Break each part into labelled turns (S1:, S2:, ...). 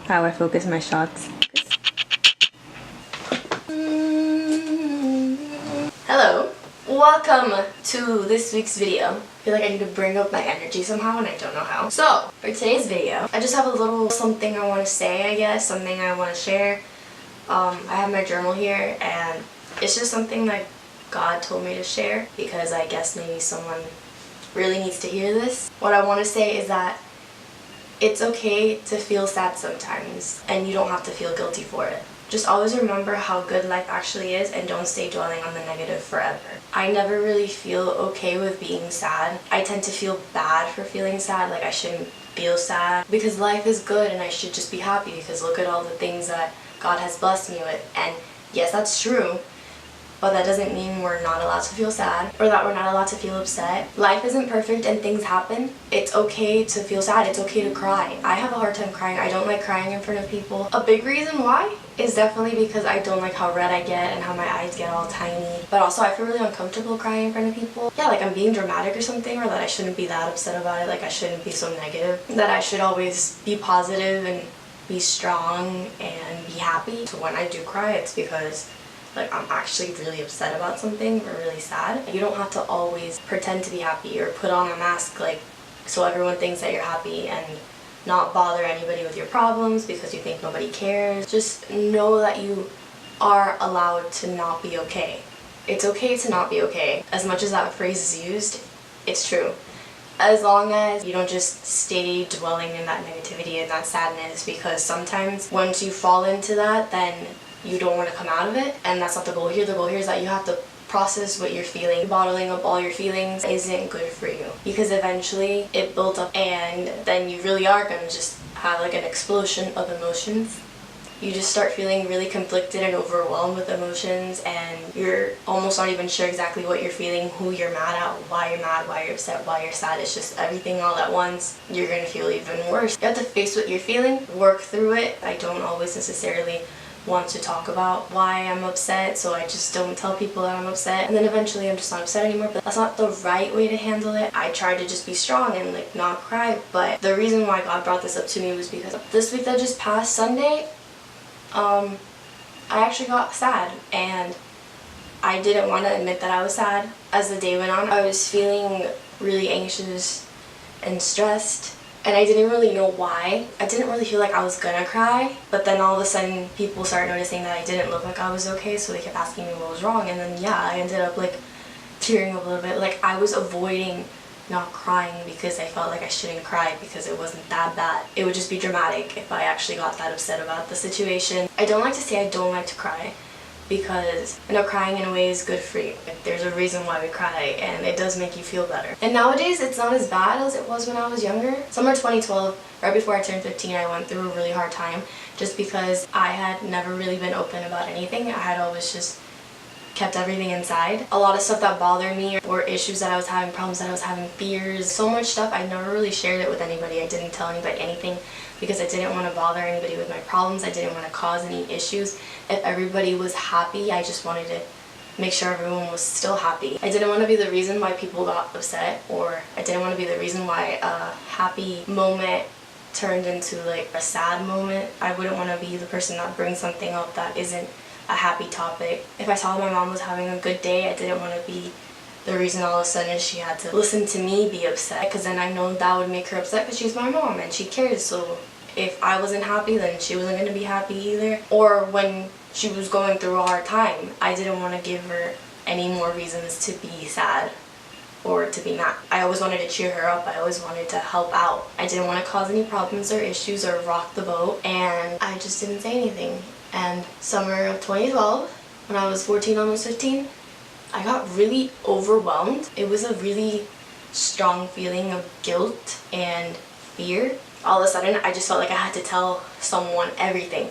S1: how I focus my shots.
S2: Hello, welcome to this week's video. I feel like I need to bring up my energy somehow and I don't know how. So, for today's video, I just have a little something I want to say, I guess, something I want to share. I have my journal here and it's just something that God told me to share because I guess maybe someone really needs to hear this. What I want to say is that it's okay to feel sad sometimes and you don't have to feel guilty for it. Just always remember how good life actually is and don't stay dwelling on the negative forever. I never really feel okay with being sad. I tend to feel bad for feeling sad, like I shouldn't feel sad because life is good and I should just be happy because look at all the things that God has blessed me with. And yes, that's true, but that doesn't mean we're not allowed to feel sad or that we're not allowed to feel upset. Life isn't perfect and things happen. It's okay to feel sad. It's okay to cry. I have a hard time crying. I don't like crying in front of people. A big reason why is definitely because I don't like how red I get and how my eyes get all tiny. But also I feel really uncomfortable crying in front of people. Yeah, like I'm being dramatic or something, or that I shouldn't be that upset about it. Like I shouldn't be so negative. That I should always be positive and be strong and be happy. So when I do cry, it's because like I'm actually really upset about something or really sad. You don't have to always pretend to be happy or put on a mask like so everyone thinks that you're happy and not bother anybody with your problems because you think nobody cares. Just know that you are allowed to not be okay. It's okay to not be okay. As much as that phrase is used, it's true. As long as you don't just stay dwelling in that negativity and that sadness, because sometimes once you fall into that, then you don't want to come out of it, and that's not the goal here. The goal here is that you have to process what you're feeling. Bottling up all your feelings isn't good for you because eventually it builds up and then you really are going to just have like an explosion of emotions. You just start feeling really conflicted and overwhelmed with emotions and you're almost not even sure exactly what you're feeling, who you're mad at, why you're upset, why you're sad. It's just everything all at once. You're going to feel even worse. You have to face what you're feeling, work through it. I don't always necessarily want to talk about why I'm upset, so I just don't tell people that I'm upset, and then eventually I'm just not upset anymore. But that's not the right way to handle it. I try to just be strong and like not cry, but the reason why God brought this up to me was because this week that just passed, Sunday, I actually got sad and I didn't want to admit that I was sad. As the day went on, I was feeling really anxious and stressed. And I didn't really know why. I didn't really feel like I was gonna cry, but then all of a sudden people started noticing that I didn't look like I was okay, so they kept asking me what was wrong, and then yeah, I ended up like tearing a little bit. Like I was avoiding not crying because I felt like I shouldn't cry because it wasn't that bad. It would just be dramatic if I actually got that upset about the situation. I don't like to say I don't like to cry, because I know crying in a way is good for you. There's a reason why we cry and it does make you feel better. And nowadays it's not as bad as it was when I was younger. Summer 2012, right before I turned 15, I went through a really hard time just because I had never really been open about anything. I had always just kept everything inside. A lot of stuff that bothered me or issues that I was having, problems that I was having, fears, so much stuff, I never really shared it with anybody. I didn't tell anybody anything because I didn't want to bother anybody with my problems. I didn't want to cause any issues. If everybody was happy, I just wanted to make sure everyone was still happy. I didn't want to be the reason why people got upset, or I didn't want to be the reason why a happy moment turned into like a sad moment. I wouldn't want to be the person that brings something up that isn't a happy topic. If I saw my mom was having a good day, I didn't want to be the reason all of a sudden she had to listen to me be upset, because then I know that would make her upset because she's my mom and she cares. So if I wasn't happy, then she wasn't going to be happy either. Or when she was going through a hard time, I didn't want to give her any more reasons to be sad or to be mad. I always wanted to cheer her up. I always wanted to help out. I didn't want to cause any problems or issues or rock the boat, and I just didn't say anything. And summer of 2012, when I was 14, almost 15, I got really overwhelmed. It was a really strong feeling of guilt and fear. All of a sudden, I just felt like I had to tell someone everything.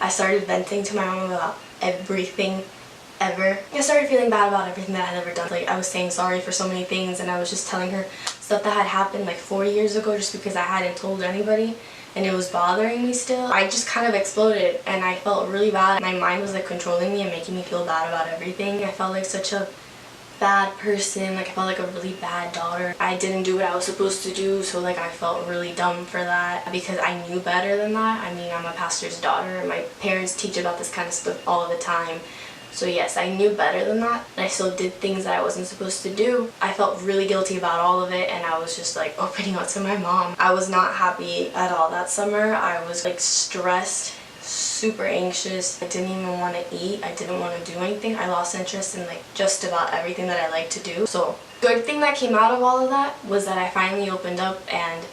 S2: I started venting to my mom about everything ever. I started feeling bad about everything that I had ever done. Like I was saying sorry for so many things, and I was just telling her stuff that had happened like 4 years ago just because I hadn't told anybody and it was bothering me still. I just kind of exploded and I felt really bad. My mind was like controlling me and making me feel bad about everything. I felt like such a bad person, like I felt like a really bad daughter. I didn't do what I was supposed to do, so like I felt really dumb for that because I knew better than that. I mean, I'm a pastor's daughter and my parents teach about this kind of stuff all the time. So yes, I knew better than that, and I still did things that I wasn't supposed to do. I felt really guilty about all of it, and I was just like opening up to my mom. I was not happy at all that summer. I was like stressed, super anxious. I didn't even want to eat. I didn't want to do anything. I lost interest in like just about everything that I like to do. So good thing that came out of all of that was that I finally opened up, and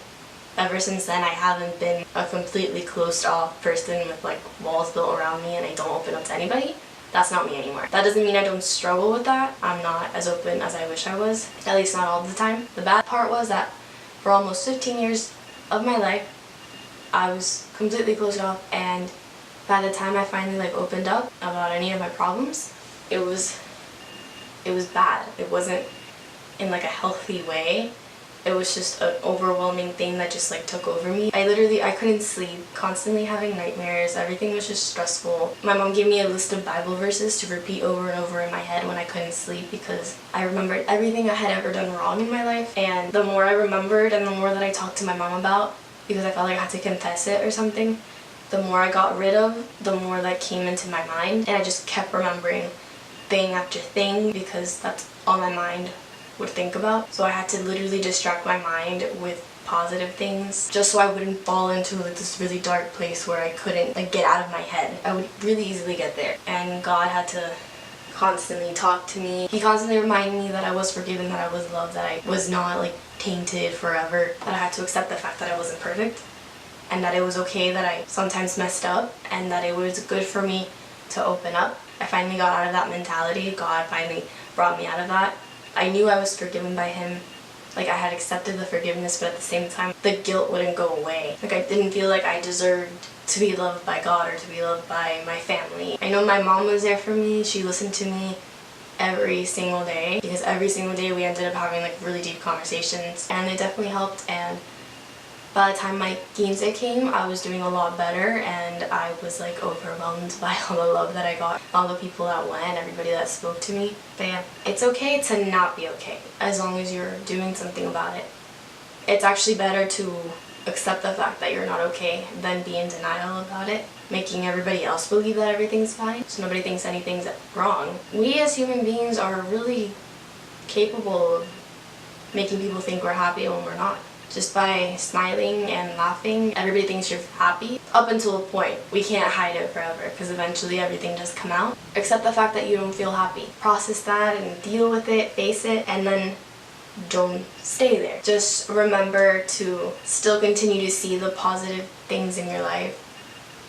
S2: ever since then I haven't been a completely closed off person with like walls built around me and I don't open up to anybody. That's not me anymore. That doesn't mean I don't struggle with that. I'm not as open as I wish I was, at least not all the time. The bad part was that for almost 15 years of my life, I was completely closed off, and by the time I finally like opened up about any of my problems, it was bad. It wasn't in like a healthy way. It was just an overwhelming thing that just like took over me. I couldn't sleep, constantly having nightmares. Everything was just stressful. My mom gave me a list of Bible verses to repeat over and over in my head when I couldn't sleep because I remembered everything I had ever done wrong in my life. And the more I remembered and the more that I talked to my mom about, because I felt like I had to confess it or something, the more I got rid of, the more that came into my mind. And I just kept remembering thing after thing because that's all my mind would think about. So I had to literally distract my mind with positive things just so I wouldn't fall into like this really dark place where I couldn't like get out of my head. I would really easily get there, and God had to constantly talk to me. He constantly reminded me that I was forgiven, that I was loved, that I was not like tainted forever, that I had to accept the fact that I wasn't perfect and that it was okay that I sometimes messed up and that it was good for me to open up. I finally got out of that mentality. God finally brought me out of that. I knew I was forgiven by Him. Like I had accepted the forgiveness, but at the same time, the guilt wouldn't go away. Like I didn't feel like I deserved to be loved by God or to be loved by my family. I know my mom was there for me. She listened to me every single day because every single day we ended up having like really deep conversations, and it definitely helped. And by the time my 15 came, I was doing a lot better, and I was like overwhelmed by all the love that I got, all the people that went, everybody that spoke to me. But yeah, it's okay to not be okay as long as you're doing something about it. It's actually better to accept the fact that you're not okay than be in denial about it, making everybody else believe that everything's fine so nobody thinks anything's wrong. We as human beings are really capable of making people think we're happy when we're not. Just by smiling and laughing, everybody thinks you're happy. Up until a point. We can't hide it forever because eventually everything does come out. Accept the fact that you don't feel happy. Process that and deal with it, face it, and then don't stay there. Just remember to still continue to see the positive things in your life,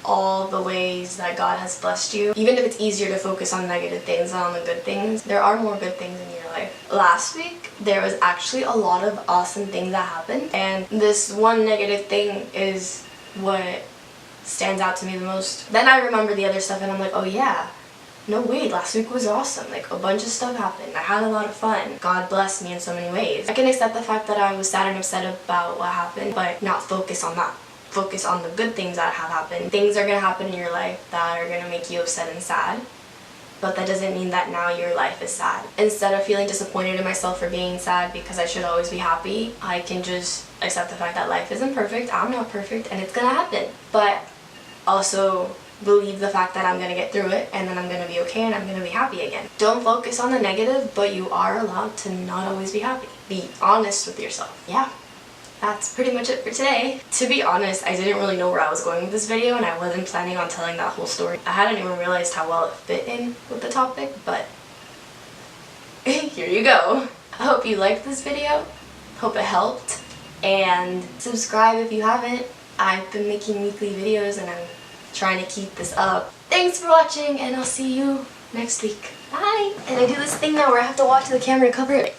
S2: all the ways that God has blessed you. Even if it's easier to focus on negative things than on the good things, there are more good things in your life. Last week, there was actually a lot of awesome things that happened, and this one negative thing is what stands out to me the most. Then I remember the other stuff and I'm like, oh yeah, no wait, last week was awesome. Like a bunch of stuff happened. I had a lot of fun. God blessed me in so many ways. I can accept the fact that I was sad and upset about what happened, but not focus on that. Focus on the good things that have happened. Things are going to happen in your life that are going to make you upset and sad, but that doesn't mean that now your life is sad. Instead of feeling disappointed in myself for being sad because I should always be happy, I can just accept the fact that life isn't perfect, I'm not perfect, and it's going to happen. But also believe the fact that I'm going to get through it, and then I'm going to be okay and I'm going to be happy again. Don't focus on the negative, but you are allowed to not always be happy. Be honest with yourself. Yeah. That's pretty much it for today. To be honest, I didn't really know where I was going with this video, and I wasn't planning on telling that whole story. I hadn't even realized how well it fit in with the topic, but here you go. I hope you liked this video. Hope it helped. And subscribe if you haven't. I've been making weekly videos and I'm trying to keep this up. Thanks for watching, and I'll see you next week. Bye! And I do this thing now where I have to walk to the camera and cover it.